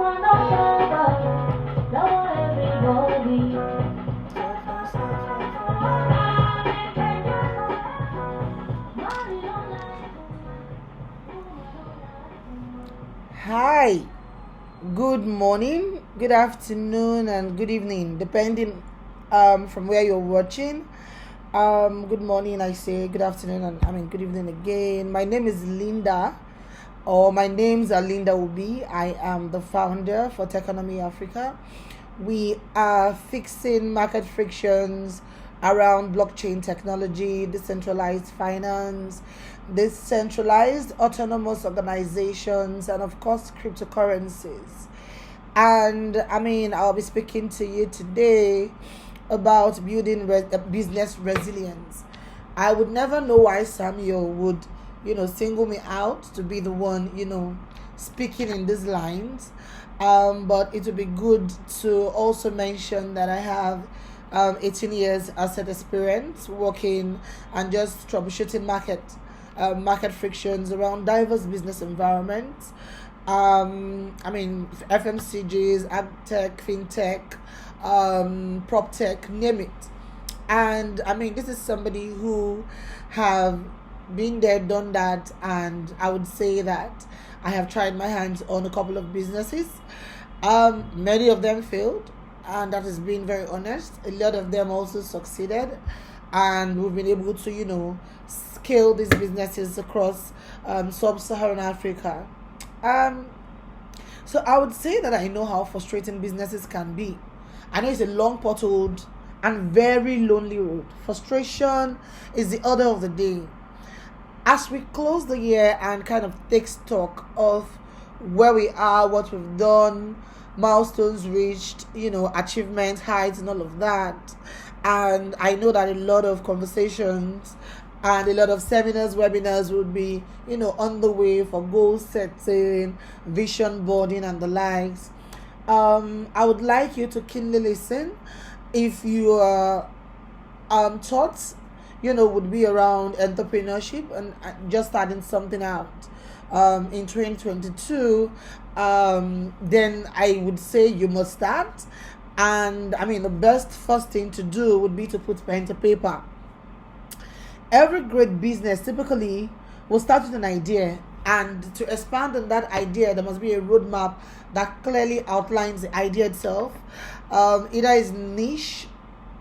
Hi, good morning, good afternoon, and good evening, depending from where you're watching. Good morning, I say good afternoon, and good evening again. My name is Linda, or my names are Linda Ubi. I am the founder for TechonomyAfrica. We are fixing market frictions around blockchain technology, decentralized finance, decentralized autonomous organizations, and of course, cryptocurrencies. And I'll be speaking to you today about building business resilience. I would never know why Samuel would, single me out to be the one, speaking in these lines. But it would be good to also mention that I have 18 years asset experience working and just troubleshooting market frictions around diverse business environments. FMCGs, agtech, fintech, prop tech, name it. And this is somebody who have been there, done that, and I would say that I have tried my hands on a couple of businesses. Many of them failed, and that has been very honest. A lot of them also succeeded, and we've been able to, scale these businesses across sub-Saharan Africa. Um, so I would say that I know how frustrating businesses can be. I know it's a long, potholed, and very lonely road. Frustration is the order of the day. As we close the year and kind of take stock of where we are, what we've done, milestones reached, achievements, heights, and all of that. And I know that a lot of conversations and a lot of seminars, webinars would be, on the way for goal setting, vision boarding, and the likes. I would like you to keenly listen if your thoughts, would be around entrepreneurship and just starting something out in 2022. Then I would say you must start. And the best first thing to do would be to put pen to paper. Every great business typically will start with an idea, and to expand on that idea, there must be a roadmap that clearly outlines the idea itself. Either is niche,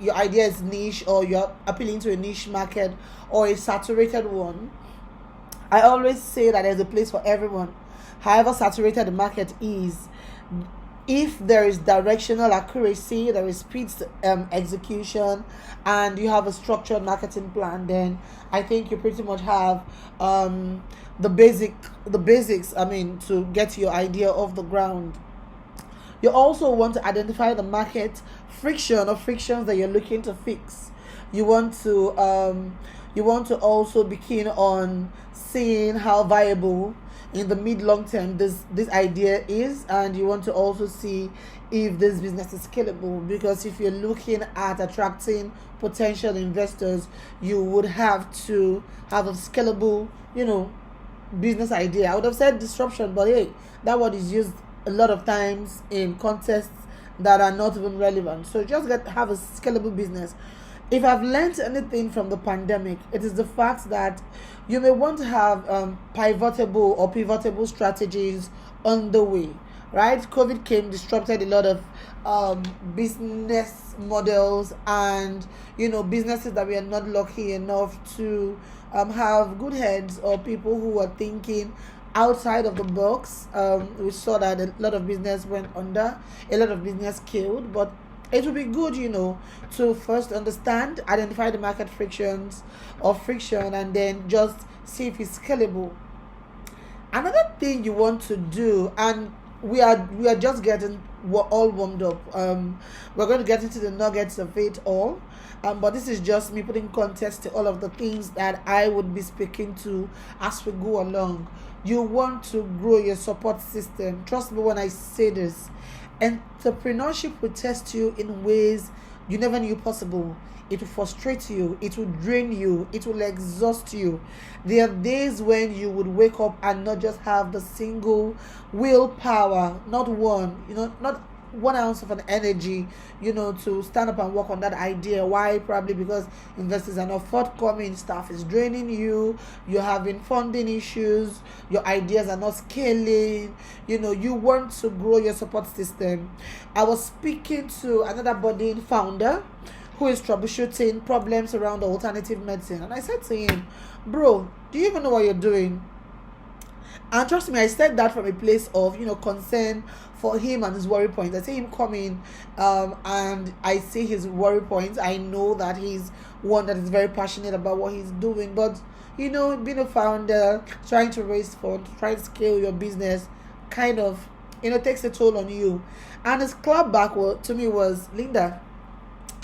your idea is niche, or you're appealing to a niche market or a saturated one. I always say that there's a place for everyone. However saturated the market is, if there is directional accuracy, there is speed to execution, and you have a structured marketing plan, then I think you pretty much have the basics. To get your idea off the ground. You also want to identify the market friction or frictions that you're looking to fix. You want to also be keen on seeing how viable in the mid long term this idea is, and you want to also see if this business is scalable, because if you're looking at attracting potential investors, you would have to have a scalable business idea. I would have said disruption, but hey, that word is used a lot of times in contexts that are not even relevant. So just have a scalable business. If I've learned anything from the pandemic, it is the fact that you may want to have pivotable strategies on the way, right? COVID came, disrupted a lot of business models, and businesses that we are not lucky enough to have good heads or people who are thinking outside of the box. We saw that a lot of business went under, a lot of business killed, but it would be good, to first understand, identify the market frictions or friction, and then just see if it's scalable. Another thing you want to do, and we are just getting all warmed up. We're going to get into the nuggets of it all. But this is just me putting context to all of the things that I would be speaking to as we go along. You want to grow your support system. Trust me when I say this. Entrepreneurship will test you in ways you never knew possible. It will frustrate you, it will drain you, it will exhaust you. There are days when you would wake up and not just have the single willpower, not one, not 1 ounce of an energy, to stand up and work on that idea. Why? Probably because investors are not forthcoming, staff is draining you, you're having funding issues, your ideas are not scaling, you want to grow your support system. I was speaking to another budding founder who is troubleshooting problems around alternative medicine, and I said to him, bro, do you even know what you're doing? And trust me, I said that from a place of, concern for him and his worry points. I see him coming, and I see his worry points. I know that he's one that is very passionate about what he's doing. But, being a founder, trying to raise funds, trying to scale your business, kind of, takes a toll on you. And his clapback to me was, Linda,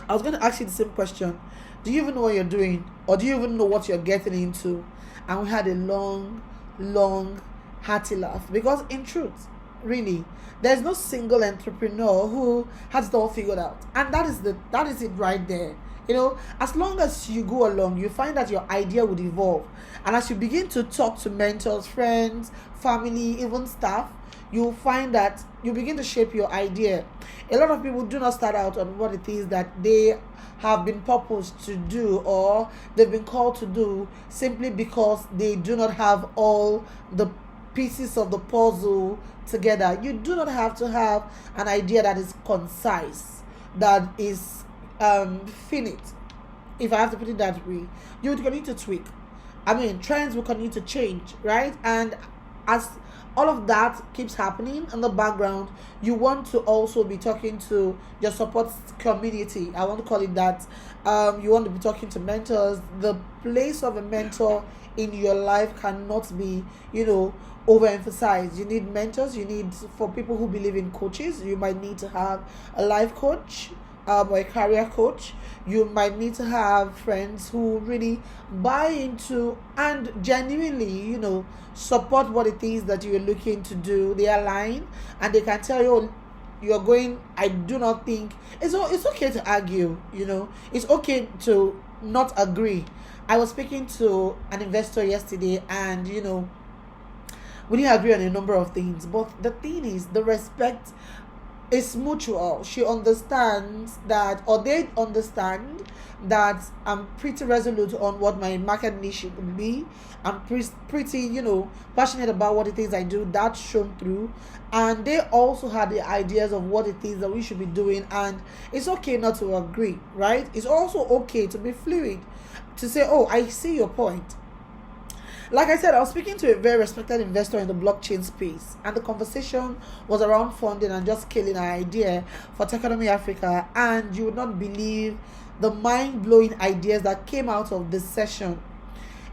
I was going to ask you the same question. Do you even know what you're doing? Or do you even know what you're getting into? And we had a long, hearty laugh. Because in truth, really, there's no single entrepreneur who has it all figured out. And that is it right there. As long as you go along, you find that your idea would evolve. And as you begin to talk to mentors, friends, family, even staff, you'll find that you begin to shape your idea. A lot of people do not start out on what it is that they have been purposed to do or they've been called to do, simply because they do not have all the pieces of the puzzle together. You do not have to have an idea that is concise, that is finite, if I have to put it that way. You would continue to tweak. Trends will continue to change, right? And as all of that keeps happening in the background, you want to also be talking to your support community. I want to call it that. You want to be talking to mentors. The place of a mentor in your life cannot be, overemphasized. You need mentors. For people who believe in coaches, you might need to have a life coach, or a career coach. You might need to have friends who really buy into and genuinely, support what it is that you're looking to do. They align and they can tell you, you're going, I do not think it's okay to argue, it's okay to not agree. I was speaking to an investor yesterday, and we didn't agree on a number of things, but the thing is, the respect is mutual. She understands that, or they understand that I'm pretty resolute on what my market niche would be. I'm pretty, passionate about what it is I do. That's shown through. And they also had the ideas of what it is that we should be doing. And it's okay not to agree, right? It's also okay to be fluid, to say, oh, I see your point. Like I said, I was speaking to a very respected investor in the blockchain space, and the conversation was around funding and just scaling an idea for TechonomyAfrica. And you would not believe the mind-blowing ideas that came out of this session.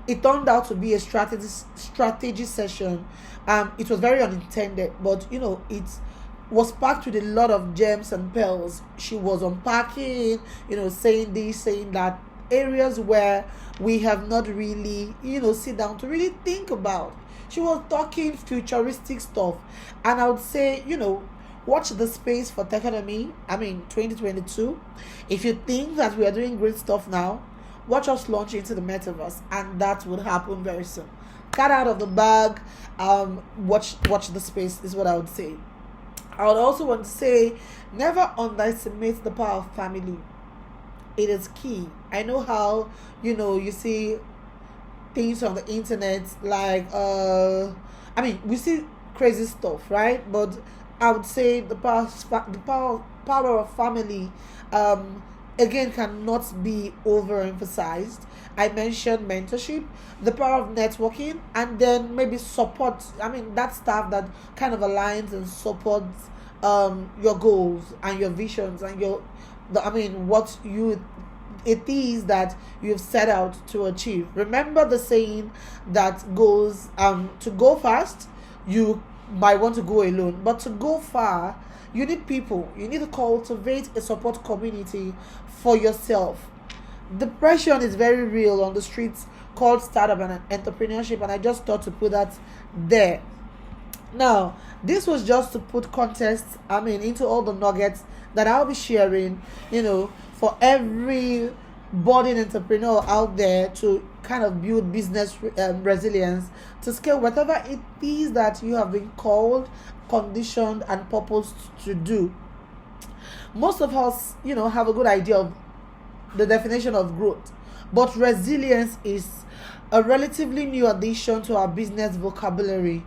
It turned out to be a strategy session. It was very unintended, but it was packed with a lot of gems and pearls. She was unpacking, saying this, saying that, areas where we have not really, sit down to really think about. She was talking futuristic stuff. And I would say, watch the space for Techonomy, 2022. If you think that we are doing great stuff now, watch us launch into the metaverse, and that will happen very soon. Cut out of the bag, watch the space is what I would say. I would also want to say, never underestimate the power of family. It is key. I know how, you see things on the internet, like, we see crazy stuff, right? But I would say the power of family, again, cannot be overemphasized. I mentioned mentorship, the power of networking, and then maybe support. That stuff that kind of aligns and supports your goals and your visions and what it is that you've set out to achieve. Remember the saying that goes, to go fast, you might want to go alone, but to go far, you need people. You need to cultivate a support community for yourself. Depression is very real on the streets called startup and entrepreneurship, and I just thought to put that there. Now, this was just to put context, into all the nuggets that I'll be sharing, for every budding entrepreneur out there to kind of build business resilience to scale whatever it is that you have been called, conditioned, and purposed to do. Most of us, have a good idea of the definition of growth, but resilience is a relatively new addition to our business vocabulary.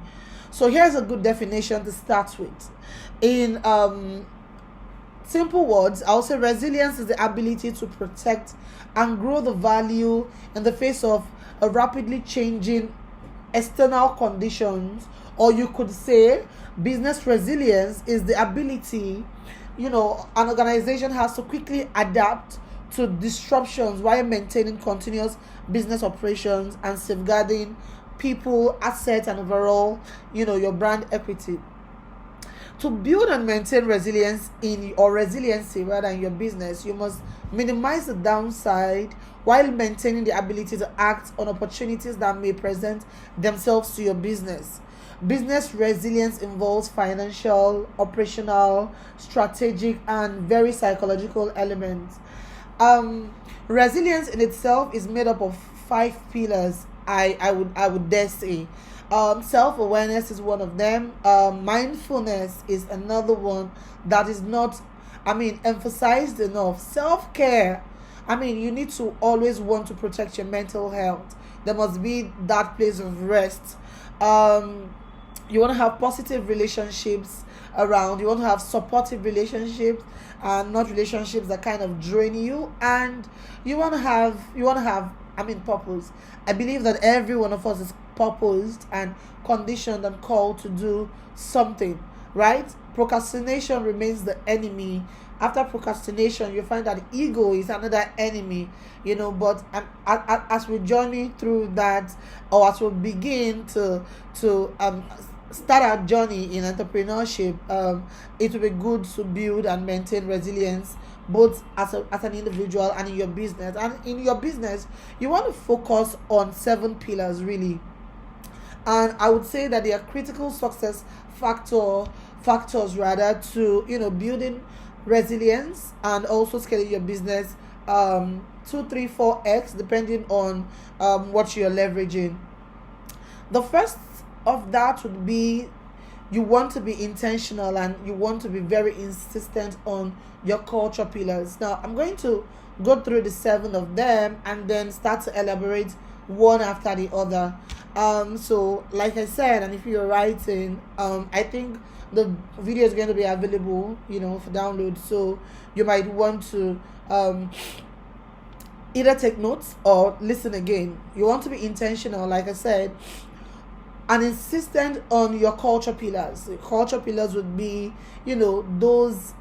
So here's a good definition to start with. In simple words, I'll say resilience is the ability to protect and grow the value in the face of a rapidly changing external conditions, or you could say business resilience is the ability, an organization has to quickly adapt to disruptions while maintaining continuous business operations and safeguarding people, assets, and overall, your brand equity. To build and maintain resiliency rather in your business, you must minimize the downside while maintaining the ability to act on opportunities that may present themselves to your business. Business resilience involves financial, operational, strategic, and very psychological elements. Resilience in itself is made up of 5 pillars. I would dare say. Self-awareness is one of them. Mindfulness is another one that is not, emphasized enough. Self-care. You need to always want to protect your mental health. There must be that place of rest. You want to have positive relationships around. You want to have supportive relationships and not relationships that kind of drain you. And you want to have purpose. I believe that every one of us is purposed and conditioned and called to do something, right? Procrastination remains the enemy. After procrastination, you find that ego is another enemy, but as we journey through that, or as we begin to start our journey in entrepreneurship, it will be good to build and maintain resilience both as an individual and in your business. And in your business, you want to focus on 7 pillars really. And I would say that they are critical success factors rather to building resilience and also scaling your business 2, 3, 4x depending on what you're leveraging. The first of that would be you want to be intentional and you want to be very insistent on your culture pillars. Now, I'm going to go through the 7 of them and then start to elaborate one after the other. So, like I said, and if you're writing, I think the video is going to be available, for download. So, you might want to either take notes or listen again. You want to be intentional, like I said, and insistent on your culture pillars. The culture pillars would be, those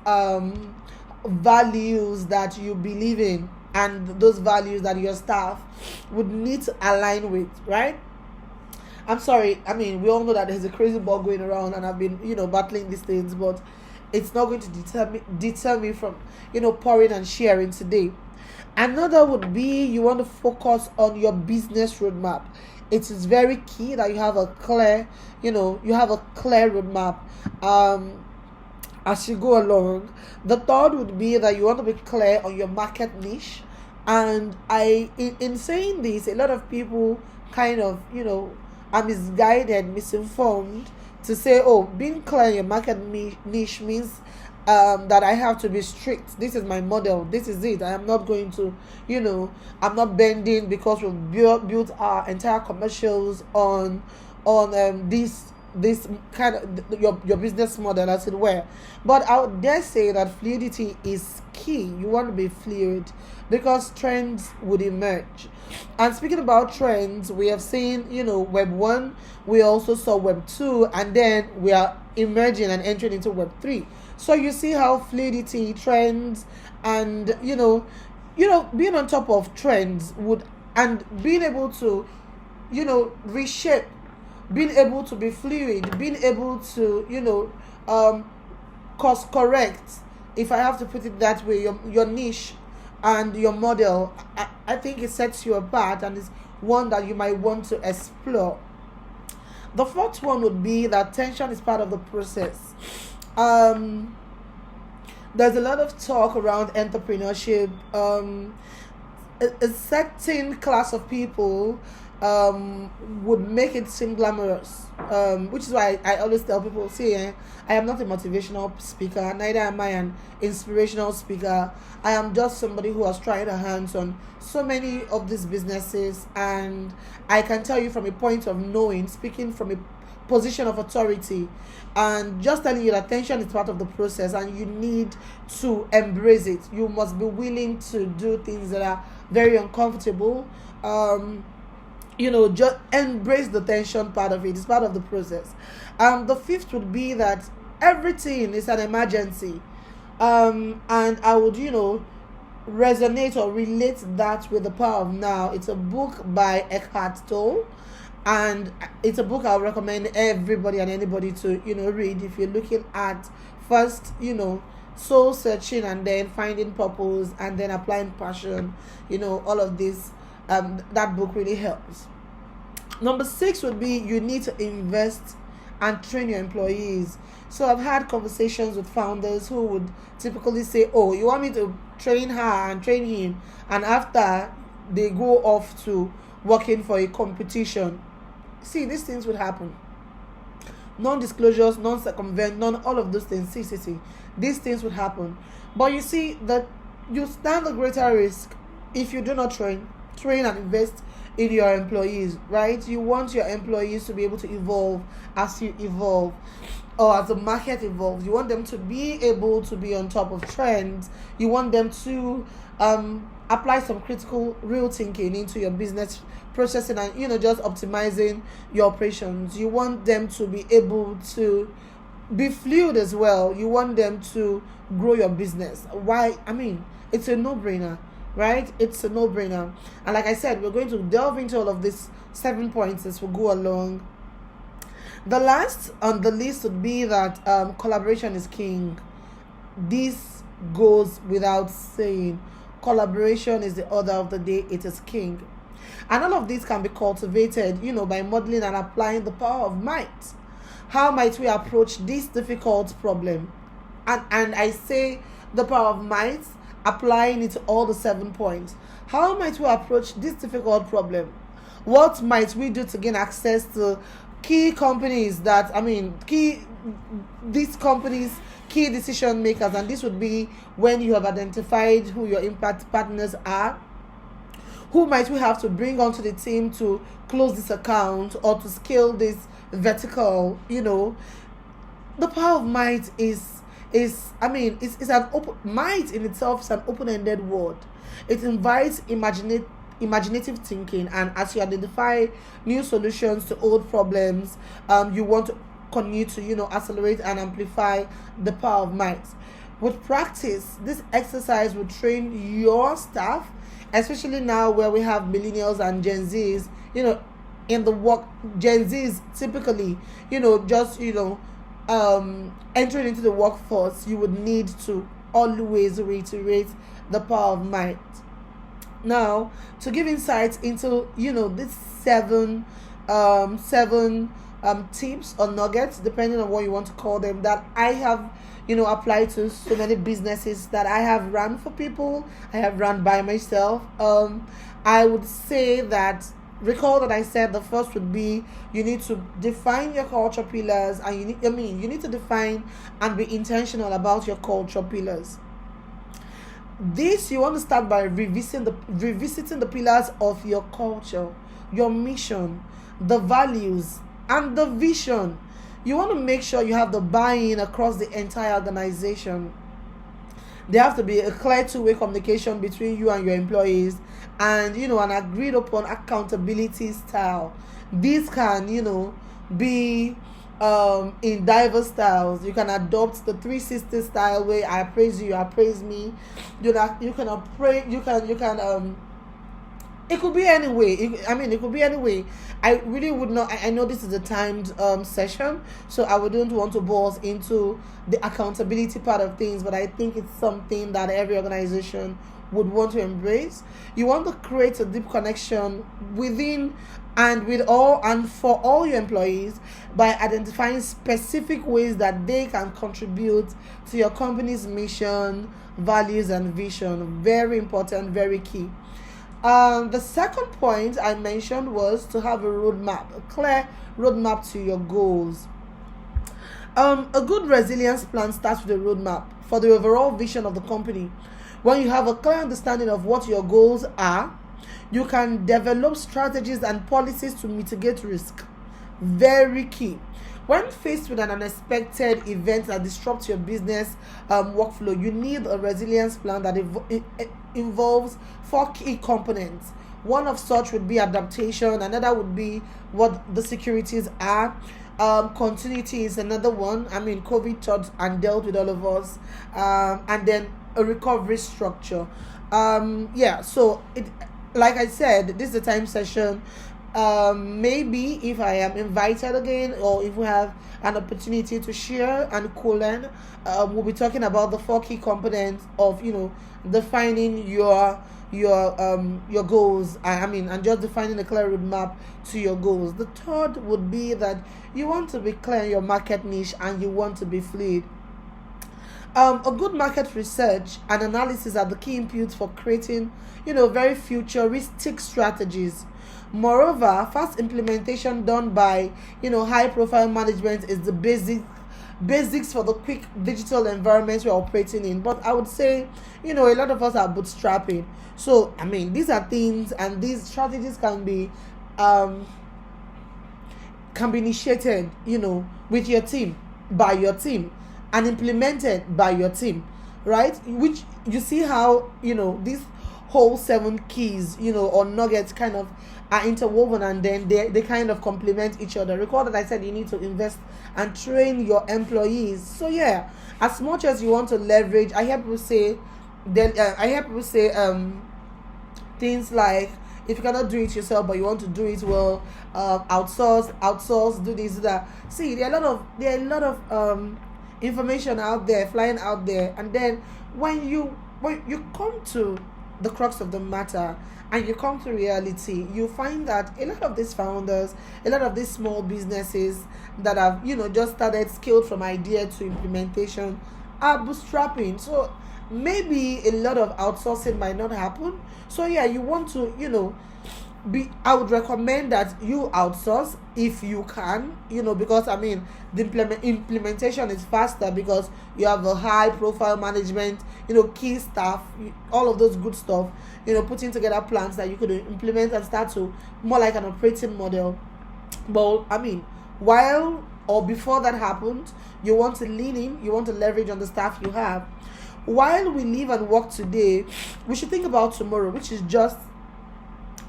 values that you believe in and those values that your staff would need to align with, right? I'm sorry, we all know that there's a crazy ball going around and I've been, battling these things, but it's not going to deter me from, pouring and sharing today. Another would be you want to focus on your business roadmap. It is very key that you have a clear roadmap as you go along. The third would be that you want to be clear on your market niche. And in saying this, a lot of people kind of, are misguided, misinformed to say, oh, being clear in your market niche means that I have to be strict. This is my model. This is it. I am not going to, I'm not bending because we've built our entire commercials on this kind of your business model, as it were. But I would dare say that fluidity is key. You want to be fluid because trends would emerge. And speaking about trends, we have seen, Web 1, we also saw Web 2, and then we are emerging and entering into Web 3. So you see how fluidity, trends, and, being on top of trends would, and being able to, reshape, being able to be fluid, being able to, course correct, if I have to put it that way, your niche and your model, I think it sets you apart and is one that you might want to explore. The fourth one would be that tension is part of the process. Um, there's a lot of talk around entrepreneurship. A certain class of people would make it seem glamorous, which is why I always tell people, see, I am not a motivational speaker, neither am I an inspirational speaker. I am just somebody who has tried her hands on so many of these businesses, and I can tell you from a point of knowing, speaking from a position of authority, and just telling you that tension is part of the process and you need to embrace it. You must be willing to do things that are very uncomfortable. Just embrace the tension part of it. It's part of the process. The fifth would be that everything is an emergency. And I would, resonate or relate that with The Power of Now. It's a book by Eckhart Tolle, and it's a book I'll recommend everybody and anybody to, read if you're looking at first, soul searching and then finding purpose and then applying passion, all of this. That book really helps. Number 6 would be you need to invest and train your employees. So I've had conversations with founders who would typically say, oh, you want me to train her and train him, and after they go off to working for a competition. See, these things would happen. Non-disclosures, non-circumvent, all of those things. See. These things would happen. But you see that you stand a greater risk if you do not train and invest in your employees, right? You want your employees to be able to evolve as you evolve, or as the market evolves. You want them to be able to be on top of trends. You want them to apply some critical real thinking into your business processing and just optimizing your operations. You want them to be able to be fluid as well. You want them to grow your business. Why? It's a no-brainer, right? It's a no-brainer. And like I said, we're going to delve into all of these 7 points as we go along. The last on the list would be that collaboration is king. This goes without saying. Collaboration is the order of the day. It is king. And all of this can be cultivated, by modeling and applying the power of might. How might we approach this difficult problem? And I say the power of might, applying it to all the 7 points. How might we approach this difficult problem? What might we do to gain access to key companies key decision makers? And this would be when you have identified who your impact partners are. Who might we have to bring onto the team to close this account or to scale this vertical? The power of might is an open might in itself is an open-ended word. It invites imaginative thinking, and as you identify new solutions to old problems, you want to continue to accelerate and amplify the power of might. With practice, this exercise will train your staff, especially now where we have millennials and Gen Zs, in the work. Gen Zs typically, entering into the workforce. You would need to always reiterate the power of might. Now, to give insights into these seven tips or nuggets, depending on what you want to call them, that I have applied to so many businesses that I have run for people, I have run by myself. I would say that, recall that I said the first would be you need to define your culture pillars, and you need to define and be intentional about your culture pillars. This, you want to start by revisiting the pillars of your culture, your mission, the values, and the vision. You want to make sure you have the buy-in across the entire organization. There have to be a clear two-way communication between you and your employees, and an agreed upon accountability style. This can be in diverse styles. You can adopt the 360 style where I praise you, you appraise me. You can it could be any way. It could be any way. I really would not. I know this is a timed session, so I wouldn't want to bore us into the accountability part of things. But I think it's something that every organization would want to embrace. You want to create a deep connection within and with all and for all your employees by identifying specific ways that they can contribute to your company's mission, values, and vision. Very important, very key. The second point I mentioned was to have a roadmap, a clear roadmap to your goals. A good resilience plan starts with a roadmap for the overall vision of the company. When you have a clear understanding of what your goals are, you can develop strategies and policies to mitigate risk. Very key. When faced with an unexpected event that disrupts your business workflow, you need a resilience plan that involves 4 key components. One of such would be adaptation, another would be what the securities are. Continuity is another one. I mean, COVID taught and dealt with all of us. And then a recovery structure. So like I said, this is a time session. Maybe if I am invited again, or if we have an opportunity to share and co-learn, we'll be talking about the 4 key components of defining your goals. And just defining a clear roadmap to your goals. The third would be that you want to be clear in your market niche and you want to be fluid. A good market research and analysis are the key inputs for creating very futuristic strategies. Moreover, fast implementation done by high profile management is the basics for the quick digital environments we're operating in. But I would say a lot of us are bootstrapping. So these are things, and these strategies can be initiated with your team, by your team, and implemented by your team, right? Which you see how these whole 7 keys or nuggets kind of are interwoven, and then they kind of complement each other. Recall that I said you need to invest and train your employees. So yeah, as much as you want to leverage, I hear people say things like, if you cannot do it yourself but you want to do it well, outsource, do this, do that. See, there are a lot of information out there, flying out there, and then when you come to the crux of the matter and you come to reality, you find that a lot of these founders, a lot of these small businesses that have just started, scaled from idea to implementation, are bootstrapping. So maybe a lot of outsourcing might not happen. So yeah, you want to I would recommend that you outsource if you can, because the implementation is faster because you have a high profile management, key staff, all of those good stuff, putting together plans that you could implement and start to more like an operating model. But while or before that happens, you want to lean in, you want to leverage on the staff you have. While we live and work today, we should think about tomorrow, which is just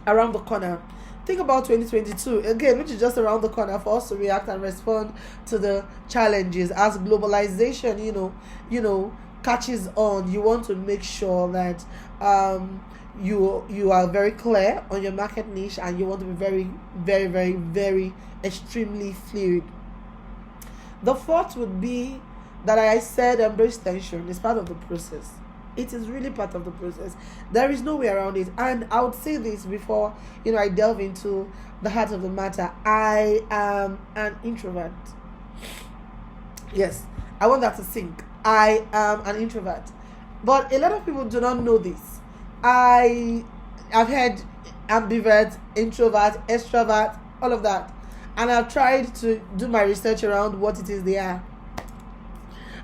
around the corner. Think about 2022 again, which is just around the corner, for us to react and respond to the challenges as globalization catches on. You want to make sure that you are very clear on your market niche, and you want to be very, very, very, very extremely fluid. The fourth would be that I said embrace tension. It's part of the process. It is really part of the process. There is no way around it. And I would say this before I delve into the heart of the matter. I am an introvert. Yes, I want that to sink. I am an introvert. But a lot of people do not know this. I've heard ambivert, introvert, extrovert, all of that. And I've tried to do my research around what it is they are.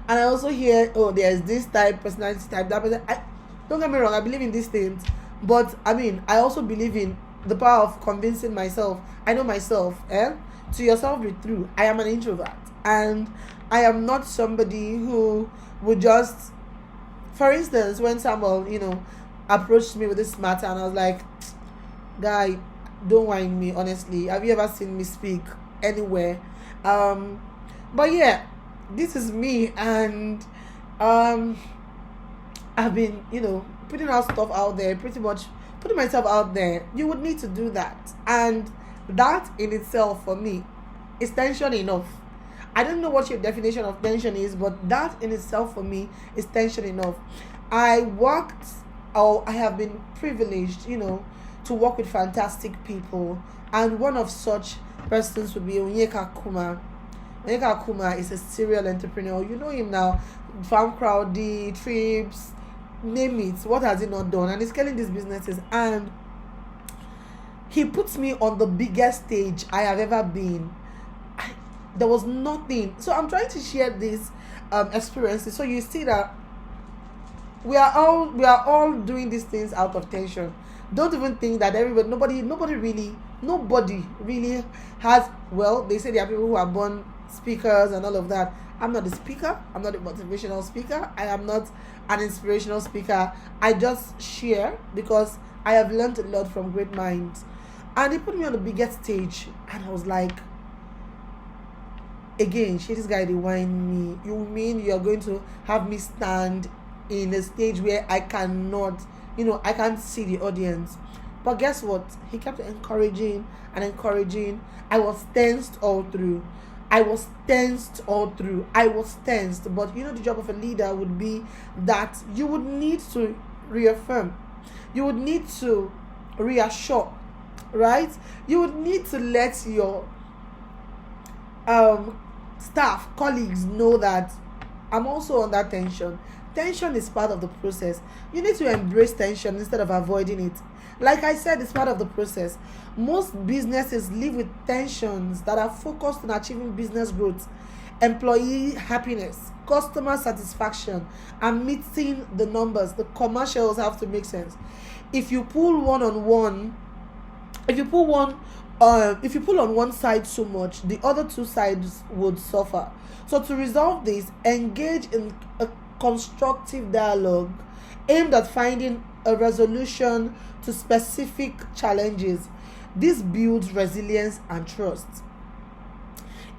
And I also hear, there's this type, personality type, that person. Don't get me wrong, I believe in these things. But, I also believe in the power of convincing myself. I know myself, to yourself be true. I am an introvert. And I am not somebody who would just, for instance, when someone, approached me with this matter, and I was like, guy, don't whine me, honestly. Have you ever seen me speak anywhere? But yeah, this is me, and I've been putting out stuff out there, pretty much putting myself out there. You would need to do that, and that in itself for me is tension enough. I don't know what your definition of tension is, but that in itself for me is tension enough. I worked I have been privileged, to work with fantastic people, and one of such persons would be Onyeka Kuma. Onyeka Kuma is a serial entrepreneur. You know him now, Farm Crowdy, Trips, name it. What has he not done? And he's scaling these businesses, and he puts me on the biggest stage I have ever been. There was nothing. So I'm trying to share these experiences, so you see that we are all doing these things out of tension. Don't even think that nobody really has. Well, they say there are people who are born speakers and all of that. I'm not a speaker. I'm not a motivational speaker. I am not an inspirational speaker. I just share because I have learned a lot from great minds. And he put me on the biggest stage, and I was like, again, this guy, they whine me. You mean you're going to have me stand in a stage where I cannot, I can't see the audience? But guess what? He kept encouraging and encouraging. I was tensed all through. But the job of a leader would be that you would need to reaffirm. You would need to reassure, right? You would need to let your staff, colleagues know that I'm also under tension. Tension is part of the process. You need to embrace tension instead of avoiding it. Like I said, it's part of the process. Most businesses live with tensions that are focused on achieving business growth, employee happiness, customer satisfaction, and meeting the numbers. The commercials have to make sense. If you pull on one side too much, the other two sides would suffer. So to resolve this, engage in a constructive dialogue aimed at finding a resolution to specific challenges. This builds resilience and trust.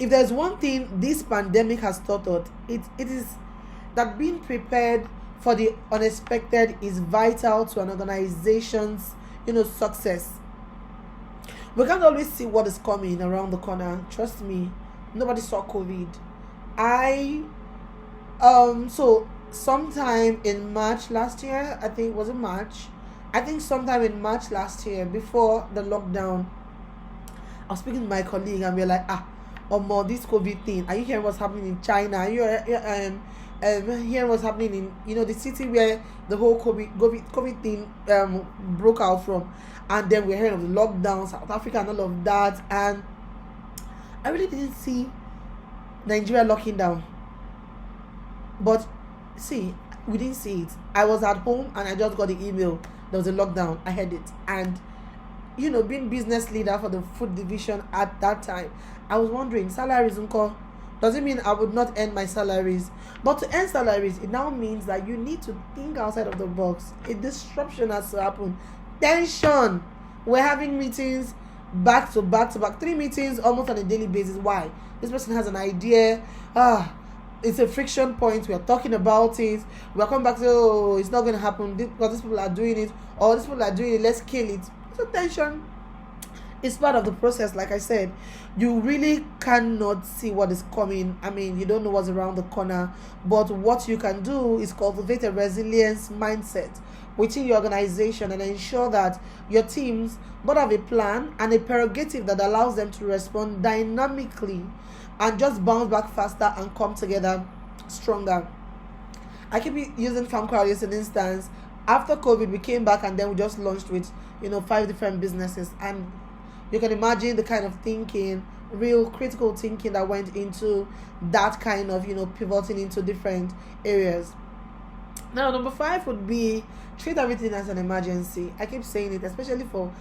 If there's one thing this pandemic has taught us, it is that being prepared for the unexpected is vital to an organization's success. We can't always see what is coming around the corner. Trust me, nobody saw COVID. So sometime in March last year, I think, was it March? I think sometime in March last year, before the lockdown, I was speaking to my colleague, and we were like, this COVID thing. Are you hearing what's happening in China? Are you hearing what's happening in the city where the whole COVID thing broke out from? And then we're hearing of the lockdown, South Africa and all of that. And I really didn't see Nigeria locking down. But see, we didn't see it. I was at home and I just got the email. There was a lockdown. I heard it. And, being business leader for the food division at that time, I was wondering, salaries, does it mean I would not earn my salaries? But to earn salaries, it now means that you need to think outside of the box. A disruption has to happen. Tension. We're having meetings back to back, 3 meetings almost on a daily basis. Why? This person has an idea. It's a friction point. We are talking about it. We are coming back to, it's not going to happen because these people are doing it, or these people are doing it, let's kill it. So tension is part of the process. Like I said, you really cannot see what is coming. You don't know what's around the corner. But what you can do is cultivate a resilience mindset within your organization and ensure that your teams both have a plan and a prerogative that allows them to respond dynamically and just bounce back faster and come together stronger. I keep using Farm Crowd as an instance. After COVID, we came back and then we just launched with 5 different businesses, and you can imagine the kind of thinking, real critical thinking that went into that kind of pivoting into different areas. Now, number 5 would be treat everything as an emergency. I keep saying it, especially for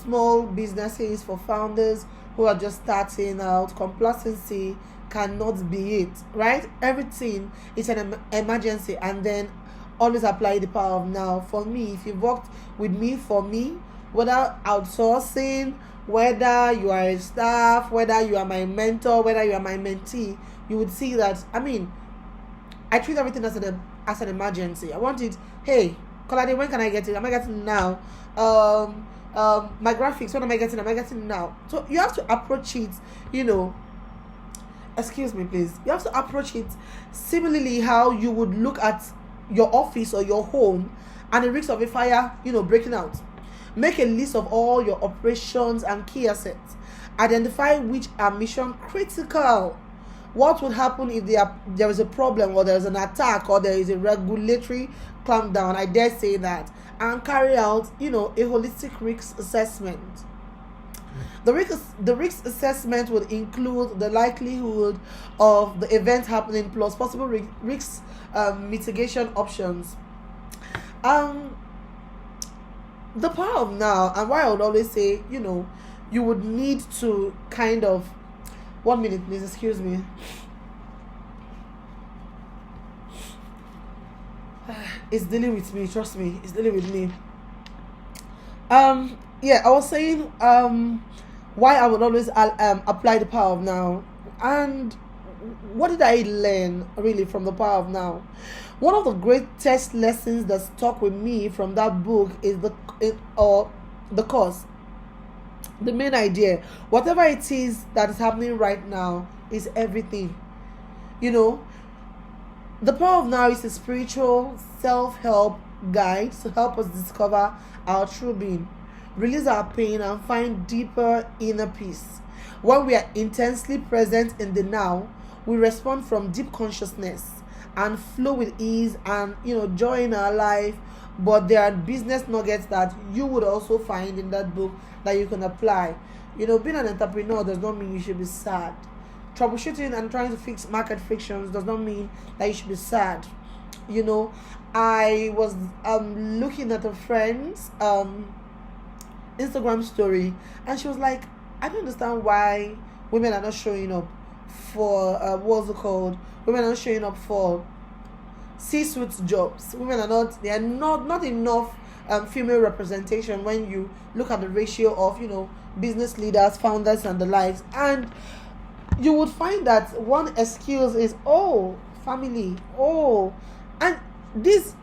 small businesses, for founders who are just starting out. Complacency cannot be it, right? Everything is an emergency, and then always apply the power of now. For me, if you've worked with me, whether outsourcing, whether you are a staff, whether you are my mentor, whether you are my mentee, you would see that I treat everything as an emergency. I want it. Hey, Kolade, when can I get it? Am I getting it now? My graphics, when am I getting? Am I getting it now? So you have to approach it, excuse me please. You have to approach it similarly how you would look at your office or your home and the risk of a fire, breaking out. Make a list of all your operations and key assets. Identify which are mission critical. What would happen if there is a problem, or there is an attack, or there is a regulatory clampdown? I dare say that. And carry out, a holistic risk assessment. The risk assessment would include the likelihood of the event happening plus possible risk mitigation options. The power of now, and why I would always say, you would need to kind of 1 minute, please, excuse me. It's dealing with me, trust me, it's dealing with me. I was saying why I would always apply the power of now. And what did I learn really from the power of now? One of the greatest lessons that stuck with me from that book is the cause. The main idea, whatever it is that is happening right now, is everything. The power of now is a spiritual self-help guide to help us discover our true being, release our pain, and find deeper inner peace. When we are intensely present in the now, we respond from deep consciousness and flow with ease and joy in our life. But there are business nuggets that you would also find in that book that you can apply. Being an entrepreneur does not mean you should be sad. Troubleshooting and trying to fix market frictions does not mean that you should be sad. I was looking at a friend's Instagram story, and she was like, I don't understand why women are not showing up for what's it called? Women are not showing up for C-suite jobs. There are not enough female representation when you look at the ratio of business leaders, founders, and the likes. And you would find that one excuse is family. And this,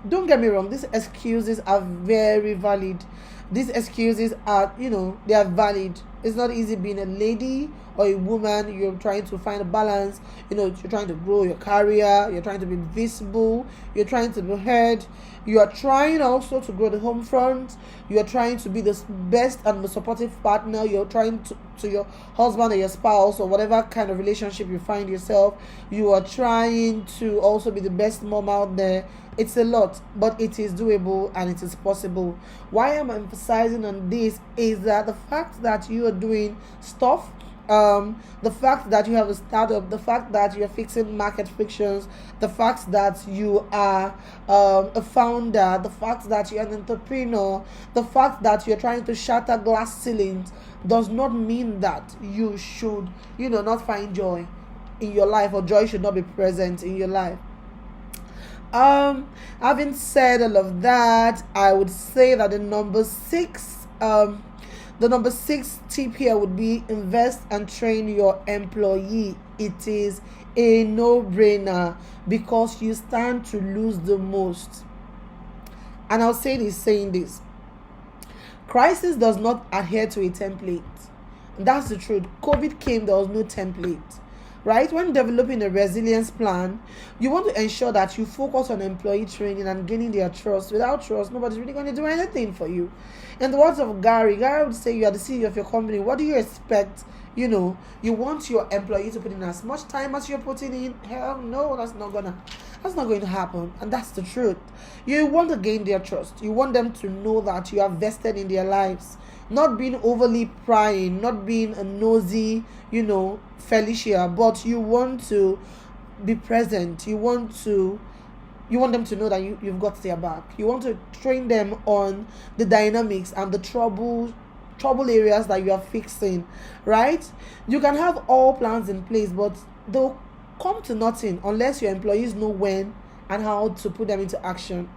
don't get me wrong, these excuses are very valid. These excuses are, they are valid. It's not easy being a lady or a woman. You're trying to find a balance. You're trying to grow your career. You're trying to be visible. You're trying to be heard. You are trying also to grow the home front. You are trying to be the best and most supportive partner. You're trying to your husband or your spouse or whatever kind of relationship you find yourself. You are trying to also be the best mom out there. It's a lot, but it is doable and it is possible. Why I'm emphasizing on this is that the fact that you are doing stuff, the fact that you have a startup, the fact that you're fixing market frictions, the fact that you are a founder, the fact that you're an entrepreneur, the fact that you're trying to shatter glass ceilings does not mean that you should, not find joy in your life, or joy should not be present in your life. Having said all of that, I would say that the number six tip here would be invest and train your employee. It is a no-brainer because you stand to lose the most. And I'll say this saying this. Crisis does not adhere to a template. That's the truth. COVID came, there was no template. Right? When developing a resilience plan, you want to ensure that you focus on employee training and gaining their trust. Without trust, nobody's really going to do anything for you. In the words of Gary would say, you are the CEO of your company. What do you expect? You want your employee to put in as much time as you're putting in. Hell no, that's not going to happen. And that's the truth. You want to gain their trust. You want them to know that you are vested in their lives. Not being overly prying, not being a nosy, Felicia, but you want to be present. You want them to know that you've got their back. You want to train them on the dynamics and the trouble areas that you are fixing, right? You can have all plans in place, but they'll come to nothing unless your employees know when and how to put them into action.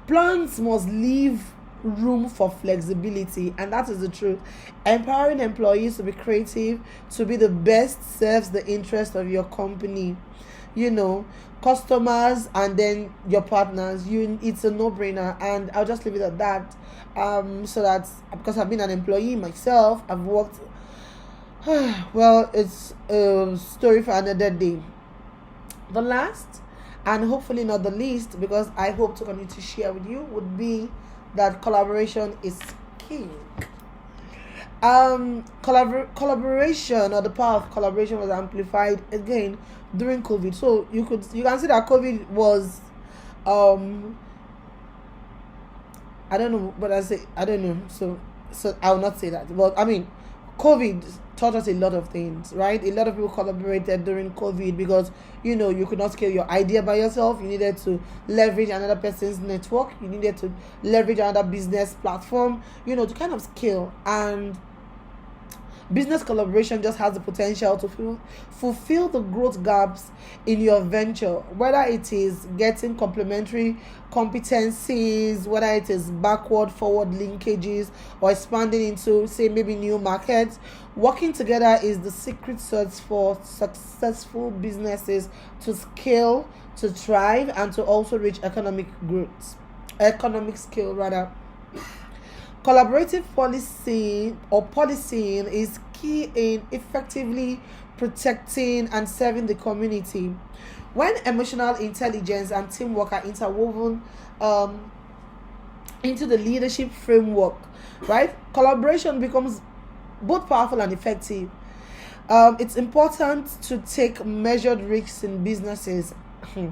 Plans must leave room for flexibility, and that is the truth. Empowering employees to be creative, to be the best, serves the interest of your company, customers, and then your partners. It's a no-brainer, and I'll just leave it at that. So that, because I've been an employee myself, I've worked well, it's a story for another day. The last and hopefully not the least, because I hope to continue to share with you, would be that collaboration is king. Collaboration, or the power of collaboration, was amplified again during COVID. So you can see that COVID was I don't know, but I don't know. So I will not say that. But I mean, COVID taught us a lot of things, right? A lot of people collaborated during COVID because you could not scale your idea by yourself. You needed to leverage another person's network. You needed to leverage another business platform, to kind of scale. And business collaboration just has the potential to fulfill the growth gaps in your venture, whether it is getting complementary competencies, whether it is backward forward linkages, or expanding into, say, maybe new markets. Working together is the secret sauce for successful businesses to scale, to thrive, and to also reach economic scale rather. Collaborative policing is key in effectively protecting and serving the community. When emotional intelligence and teamwork are interwoven into the leadership framework, right, collaboration becomes both powerful and effective. It's important to take measured risks in businesses. I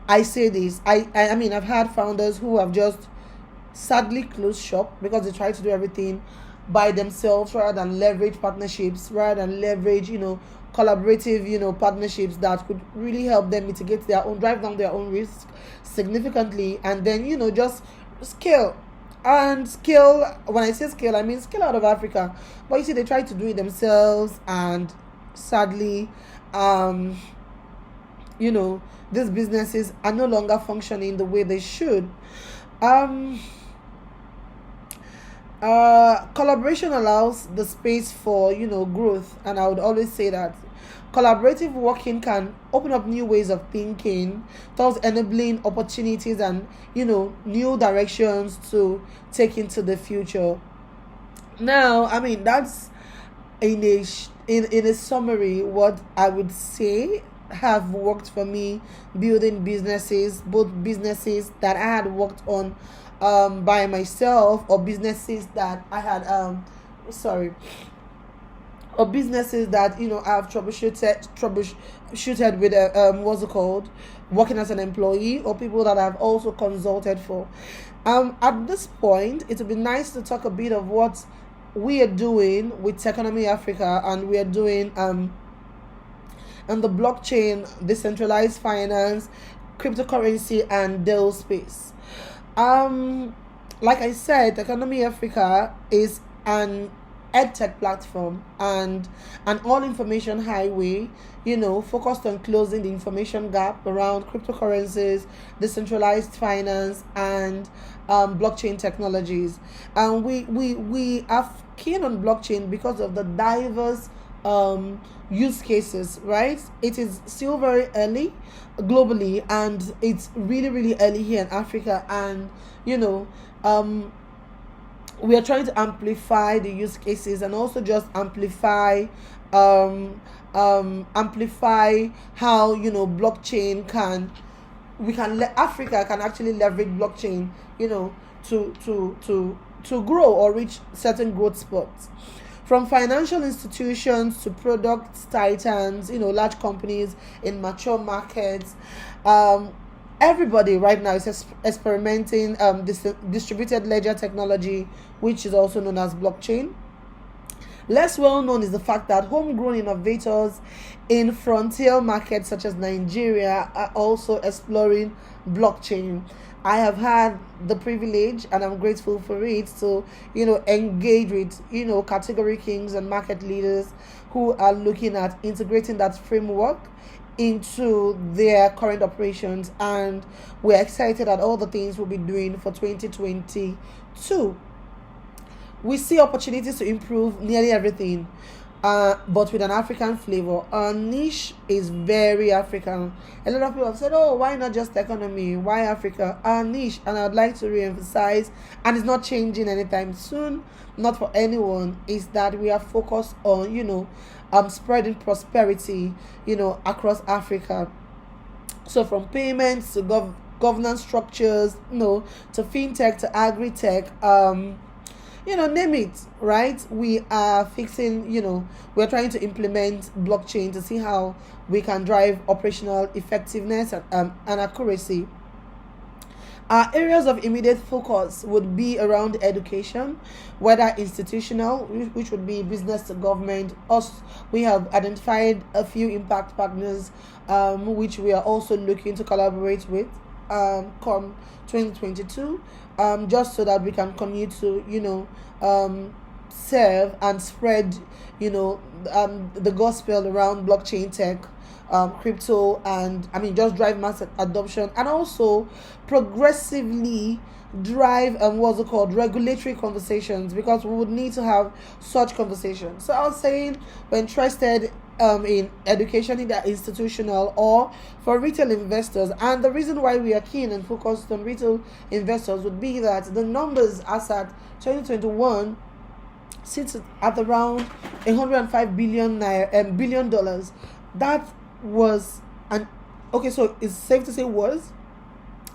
mean, I've had founders who have just sadly closed shop because they try to do everything by themselves rather than leverage partnerships, rather than leverage collaborative partnerships that could really help them drive down their own risk significantly, and then just scale. And scale, when I say scale, I mean scale out of Africa. But you see, they try to do it themselves, and sadly these businesses are no longer functioning the way they should. Collaboration allows the space for growth, and I would always say that collaborative working can open up new ways of thinking, thus enabling opportunities and new directions to take into the future. Now, I mean, that's in a summary what I would say have worked for me building businesses, both businesses that I had worked on by myself, or businesses that I had or businesses that I've troubleshooted with what's it called, working as an employee, or people that I've also consulted for. At this point, it would be nice to talk a bit of what we are doing with TechonomyAfrica, and we are doing and the blockchain, decentralized finance, cryptocurrency, and DAO space. Like I said, TechonomyAfrica is an edtech platform and an all information highway, focused on closing the information gap around cryptocurrencies, decentralized finance, and blockchain technologies. And we are keen on blockchain because of the diverse use cases, right? It is still very early globally, and it's really, really early here in Africa, and we are trying to amplify the use cases, and also just amplify how blockchain Africa can actually leverage blockchain to grow or reach certain growth spots. From financial institutions to product titans, large companies in mature markets, everybody right now is experimenting this distributed ledger technology, which is also known as blockchain. Less well known is the fact that homegrown innovators in frontier markets such as Nigeria are also exploring blockchain. I have had the privilege, and I'm grateful for it, to engage with category kings and market leaders who are looking at integrating that framework into their current operations, and we're excited at all the things we'll be doing for 2022. We see opportunities to improve nearly everything, but with an African flavor. Our niche is very African. A lot of people have said, oh, why not just economy? Why Africa? Our niche, and I'd like to re-emphasize, and it's not changing anytime soon, not for anyone, is that we are focused on, spreading prosperity, across Africa. So from payments to governance structures, to fintech to agri-tech, name it, right? We are fixing, we're trying to implement blockchain to see how we can drive operational effectiveness and accuracy. Our areas of immediate focus would be around education, whether institutional, which would be business to government. Us, we have identified a few impact partners, which we are also looking to collaborate with, come 2022, just so that we can continue to, serve and spread, the gospel around blockchain tech, crypto, and just drive mass adoption, and also progressively drive what's it called, regulatory conversations, because we would need to have such conversations. So I was saying, we're interested in education, either institutional or for retail investors. And the reason why we are keen and focused on retail investors would be that the numbers as at 2021 sits at around 105 billion dollars. That was an okay, so it's safe to say was,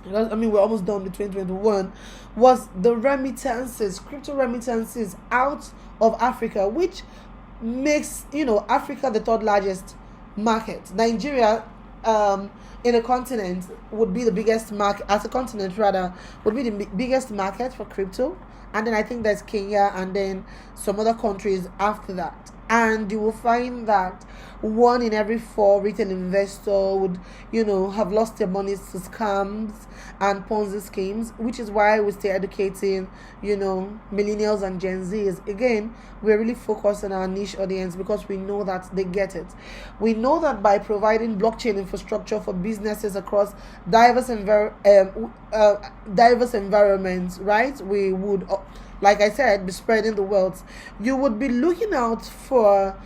because we're almost done with 2021, was the remittances, crypto remittances out of Africa, which makes Africa the third largest market. Nigeria, in a continent, would be the biggest market, as a continent rather, would be the biggest market for crypto, and then I think there's Kenya, and then some other countries after that. And you will find that 1 in every 4 retail investor would have lost their money to scams and Ponzi schemes, which is why we stay educating millennials and Gen Zs. Again, we're really focused on our niche audience because we know that they get it. We know that by providing blockchain infrastructure for businesses across diverse environments, right, we would, like I said, be spreading the wealth. You would be looking out for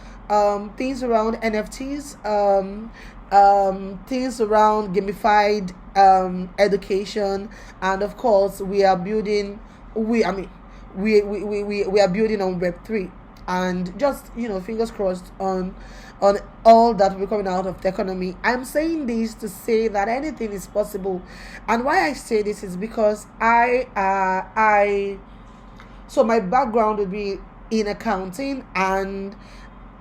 things around NFTs, things around gamified education, and of course we are building we are building on Web3, and just fingers crossed on all that will be coming out of the economy. I'm saying this to say that anything is possible, and why I say this is because so my background would be in accounting, and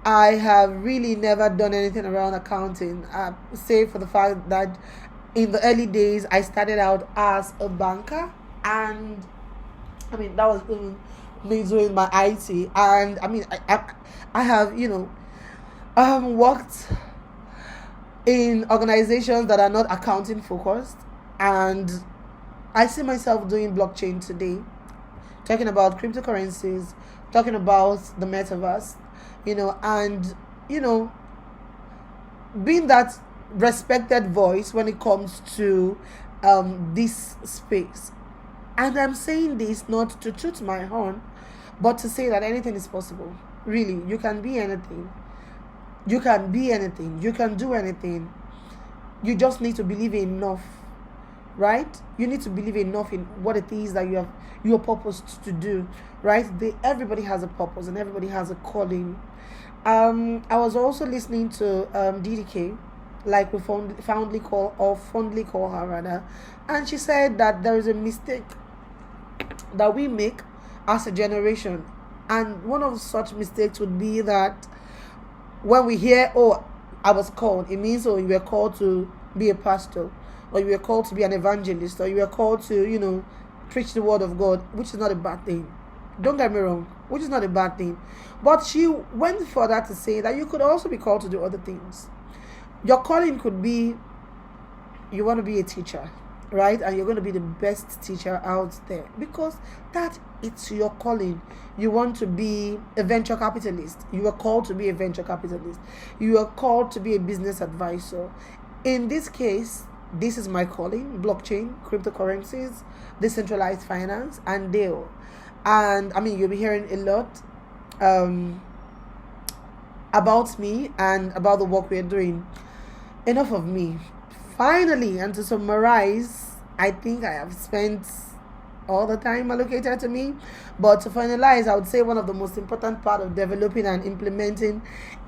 I have really never done anything around accounting, save for the fact that in the early days I started out as a banker, and that was even me doing my IT, and I have worked in organizations that are not accounting focused, and I see myself doing blockchain today, talking about cryptocurrencies, talking about the metaverse, and being that respected voice when it comes to this space. And I'm saying this not to toot my horn, but to say that anything is possible. Really, you can be anything. You can be anything. You can do anything. You just need to believe enough, right? You need to believe enough in what it is that you're purposed to do, right? Everybody has a purpose and everybody has a calling. I was also listening to DDK, like we fondly call her rather, and she said that there is a mistake that we make as a generation, and one of such mistakes would be that when we hear, "Oh, I was called," it means, "Oh, you were called to be a pastor, or you were called to be an evangelist, or you were called to preach the word of God," which is not a bad thing. Don't get me wrong, which is not a bad thing. But she went further to say that you could also be called to do other things. Your calling could be, you want to be a teacher, right? And you're going to be the best teacher out there because it's your calling. You want to be a venture capitalist. You are called to be a venture capitalist. You are called to be a business advisor. In this case, this is my calling: blockchain, cryptocurrencies, decentralized finance, and DAO. And you'll be hearing a lot about me and about the work we're doing. Enough of me. Finally, and to summarize, I think I have spent all the time allocated to me. But to finalize, I would say one of the most important part of developing and implementing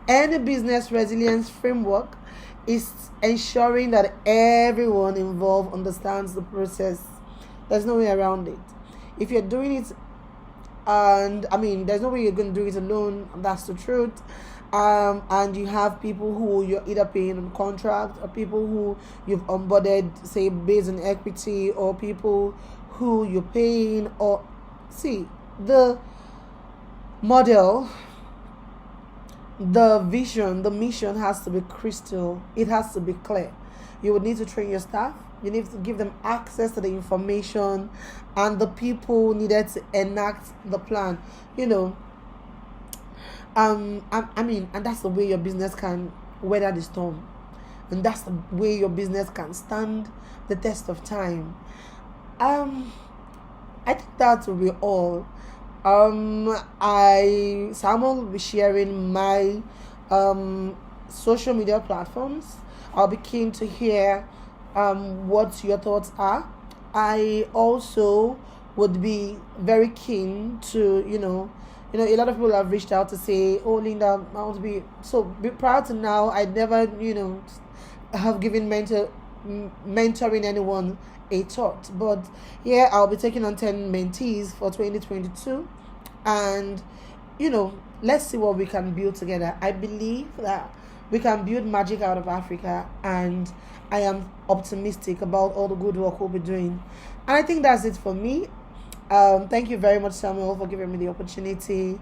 any business resilience framework is ensuring that everyone involved understands the process. There's no way around it. If you're doing it, and I mean, there's no way you're going to do it alone. That's the truth. And you have people who you're either paying on contract, or people who you've onboarded, say based on equity, or people who you're paying, or see the model, the vision, the mission has to be crystal. It has to be clear. You would need to train your staff. You need to give them access to the information, and the people needed to enact the plan. I mean, and that's the way your business can weather the storm, and that's the way your business can stand the test of time. I think that will be all. Samuel will be sharing my social media platforms. I'll be keen to hear what your thoughts are. I also would be very keen to, a lot of people have reached out to say, "Oh, Linda, I want to be so." Prior to now, I never, have given mentoring anyone a thought. But yeah, I'll be taking on 10 mentees for 2022, and let's see what we can build together. I believe that we can build magic out of Africa, and I am optimistic about all the good work we'll be doing. And I think that's it for me. Thank you very much, Samuel, for giving me the opportunity.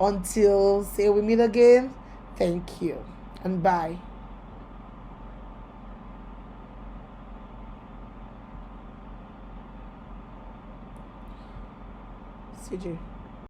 Until say we meet again, thank you and bye. CJ.